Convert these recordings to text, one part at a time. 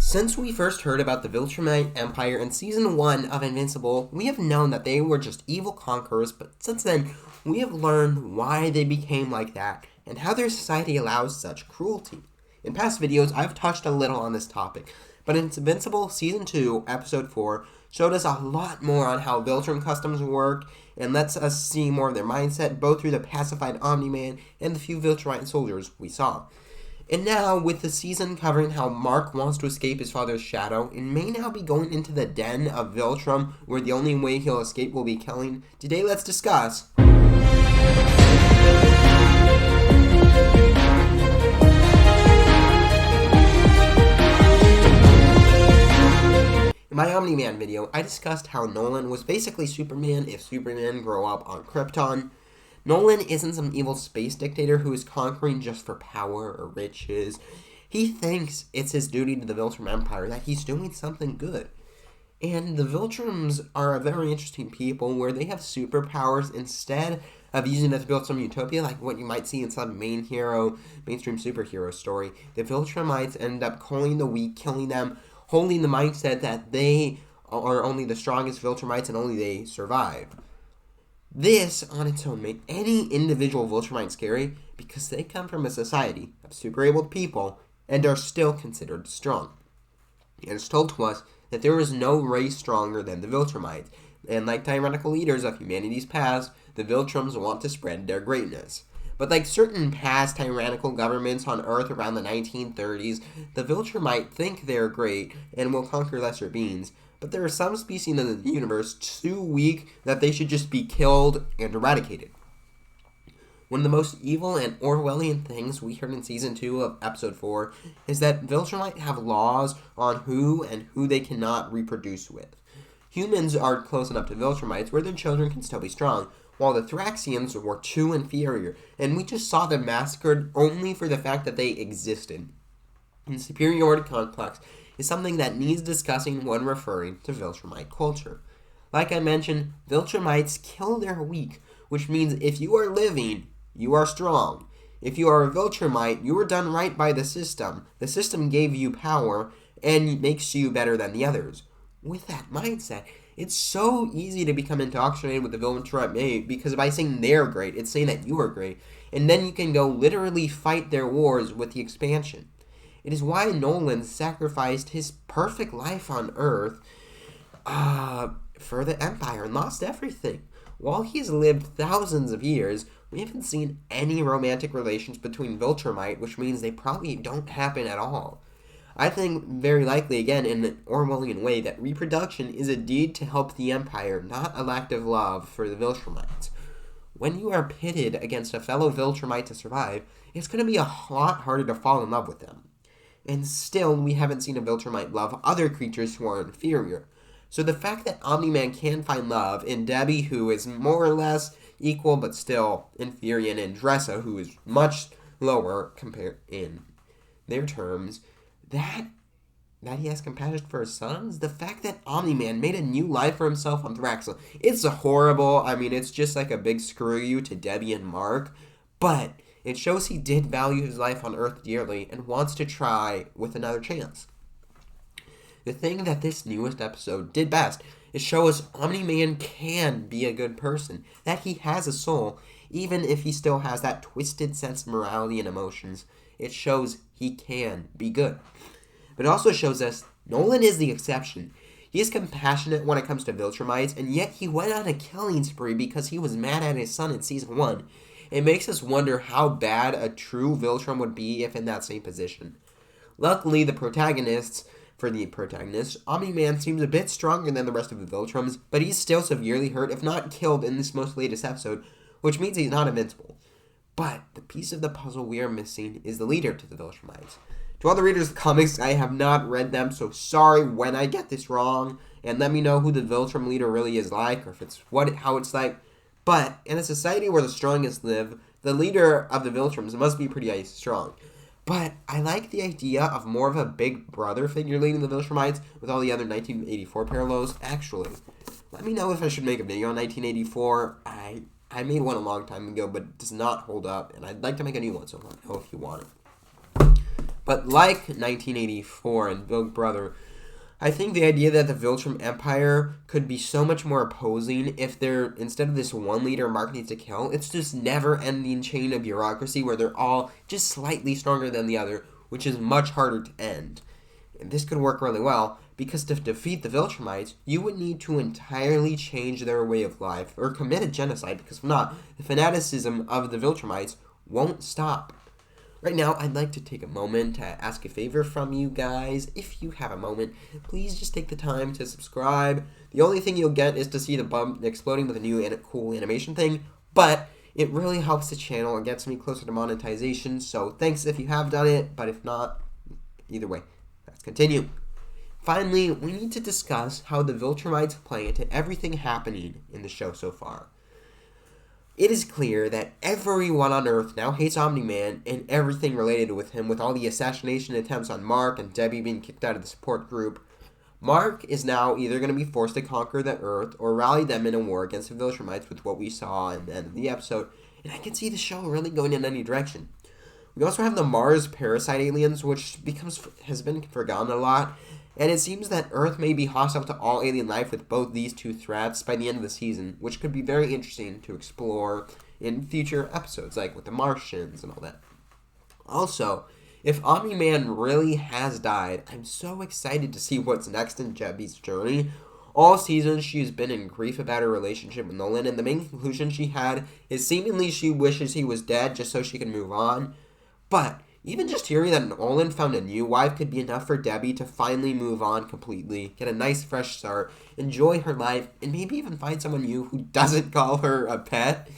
Since we first heard about the Viltrumite Empire in Season 1 of Invincible, we have known that they were just evil conquerors, but since then, we have learned why they became like that, and how their society allows such cruelty. In past videos, I've touched a little on this topic, but in Invincible Season 2, Episode 4, showed us a lot more on how Viltrum customs work, and lets us see more of their mindset, both through the pacified Omni Man and the few Viltrumite soldiers we saw. And now, with the season covering how Mark wants to escape his father's shadow, and may now be going into the den of Viltrum, where the only way he'll escape will be killing, today let's discuss in my Omni Man video, I discussed how Nolan was basically Superman if Superman grew up on Krypton. Nolan isn't some evil space dictator who is conquering just for power or riches. He thinks it's his duty to the Viltrumite Empire, that he's doing something good. And the Viltrums are a very interesting people where they have superpowers instead of using it to build some utopia like what you might see in some mainstream superhero story. The Viltrumites end up culling the weak, killing them, holding the mindset that they are only the strongest Viltrumites and only they survive. This, on its own, made any individual Viltrumite scary because they come from a society of super-abled people and are still considered strong. It is told to us that there is no race stronger than the Viltrumites, and like tyrannical leaders of humanity's past, the Viltrums want to spread their greatness. But like certain past tyrannical governments on Earth around the 1930s, the Viltrumite think they're great and will conquer lesser beings, but there are some species in the universe too weak that they should just be killed and eradicated. One of the most evil and Orwellian things we heard in Season 2 of Episode 4 is that Viltrumite have laws on who and who they cannot reproduce with. Humans are close enough to Viltrumites where their children can still be strong, while the Thraxians were too inferior, and we just saw them massacred only for the fact that they existed. And superiority complex is something that needs discussing when referring to Viltrumite culture. Like I mentioned, Viltrumites kill their weak, which means if you are living, you are strong. If you are a Viltrumite, you were done right by the system. The system gave you power and makes you better than the others. With that mindset, it's so easy to become indoctrinated with the Viltrumite because by saying they're great, it's saying that you are great. And then you can go literally fight their wars with the expansion. It is why Nolan sacrificed his perfect life on Earth for the Empire and lost everything. While he's lived thousands of years, we haven't seen any romantic relations between Viltrumite, which means they probably don't happen at all. I think very likely, again, in an Orwellian way, that reproduction is a deed to help the Empire, not a lack of love for the Viltrumites. When you are pitted against a fellow Viltrumite to survive, it's going to be a lot harder to fall in love with them. And still, we haven't seen a Viltrumite love other creatures who are inferior. So the fact that Omni Man can find love in Debbie, who is more or less equal but still inferior, and in Dressa, who is much lower compared in their terms, that he has compassion for his sons, the fact that Omni Man made a new life for himself on Thraxa, it's horrible. I mean, it's just like a big screw you to Debbie and Mark, but it shows he did value his life on Earth dearly and wants to try with another chance. The thing that this newest episode did best is show us Omni Man can be a good person, that he has a soul, even if he still has that twisted sense of morality and emotions. It shows he can be good. But it also shows us Nolan is the exception. He is compassionate when it comes to Viltrumites, and yet he went on a killing spree because he was mad at his son in Season 1. It makes us wonder how bad a true Viltrum would be if in that same position. Luckily, for the protagonist, Omni Man seems a bit stronger than the rest of the Viltrums, but he's still severely hurt, if not killed, in this most latest episode, which means he's not invincible. But the piece of the puzzle we are missing is the leader to the Viltrumites. To all the readers of the comics, I have not read them, so sorry when I get this wrong, and let me know who the Viltrum leader really is like, or if it's how it's like. But in a society where the strongest live, the leader of the Viltrums must be pretty strong. But I like the idea of more of a big brother figure leading the Viltrumites with all the other 1984 parallels. Actually, let me know if I should make a video on 1984. I made one a long time ago, but it does not hold up, and I'd like to make a new one, so let me know if you want it. But like 1984 and Big Brother, I think the idea that the Viltrumite Empire could be so much more opposing if they're, instead of this one leader Mark needs to kill, it's this never-ending chain of bureaucracy where they're all just slightly stronger than the other, which is much harder to end. And this could work really well, because to defeat the Viltrumites, you would need to entirely change their way of life, or commit a genocide, because if not, the fanaticism of the Viltrumites won't stop. Right now, I'd like to take a moment to ask a favor from you guys. If you have a moment, please just take the time to subscribe. The only thing you'll get is to see the bump exploding with a new and cool animation thing, but it really helps the channel and gets me closer to monetization, so thanks if you have done it, but if not, either way, let's continue. Finally, we need to discuss how the Viltrumites play into everything happening in the show so far. It is clear that everyone on Earth now hates Omni Man and everything related with him, with all the assassination attempts on Mark and Debbie being kicked out of the support group. Mark is now either going to be forced to conquer the Earth or rally them in a war against the Viltrumites with what we saw in the end of the episode, and I can see the show really going in any direction. We also have the Mars parasite aliens, which has been forgotten a lot, and it seems that Earth may be hostile to all alien life with both these two threats by the end of the season, which could be very interesting to explore in future episodes, like with the Martians and all that. Also, if Omni Man really has died, I'm so excited to see what's next in Debbie's journey. All season, she's been in grief about her relationship with Nolan, and the main conclusion she had is seemingly she wishes he was dead just so she can move on. But even just hearing that Nolan found a new wife could be enough for Debbie to finally move on completely, get a nice fresh start, enjoy her life, and maybe even find someone new who doesn't call her a pet.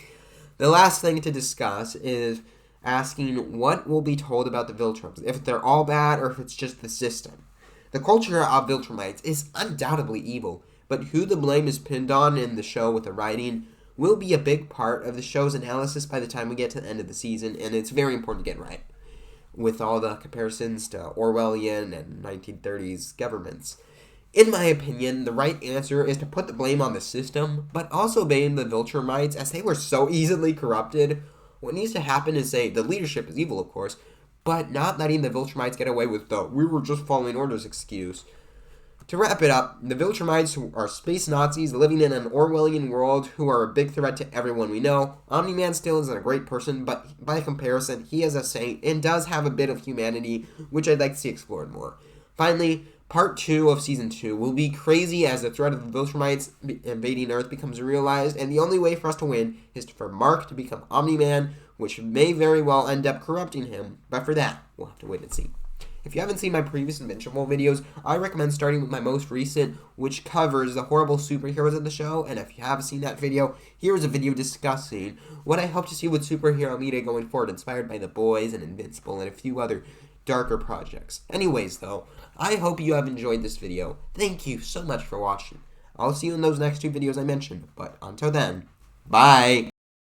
The last thing to discuss is asking what will be told about the Viltrumites, if they're all bad or if it's just the system. The culture of Viltrumites is undoubtedly evil, but who the blame is pinned on in the show with the writing will be a big part of the show's analysis by the time we get to the end of the season, and it's very important to get right, with all the comparisons to Orwellian and 1930s governments. In my opinion, the right answer is to put the blame on the system, but also blame the Viltrumites, as they were so easily corrupted. What needs to happen is say the leadership is evil, of course, but not letting the Viltrumites get away with the "we were just following orders" excuse. To wrap it up, the Viltrumites are space Nazis living in an Orwellian world who are a big threat to everyone we know. Omni Man still isn't a great person, but by comparison, he is a saint and does have a bit of humanity, which I'd like to see explored more. Finally, Part 2 of Season 2 will be crazy as the threat of the Viltrumites invading Earth becomes realized, and the only way for us to win is for Mark to become Omni Man, which may very well end up corrupting him, but for that, we'll have to wait and see. If you haven't seen my previous Invincible videos, I recommend starting with my most recent, which covers the horrible superheroes of the show, and if you haven't seen that video, here's a video discussing what I hope to see with superhero media going forward, inspired by The Boys and Invincible and a few other darker projects. Anyways, though, I hope you have enjoyed this video. Thank you so much for watching. I'll see you in those next two videos I mentioned, but until then, bye!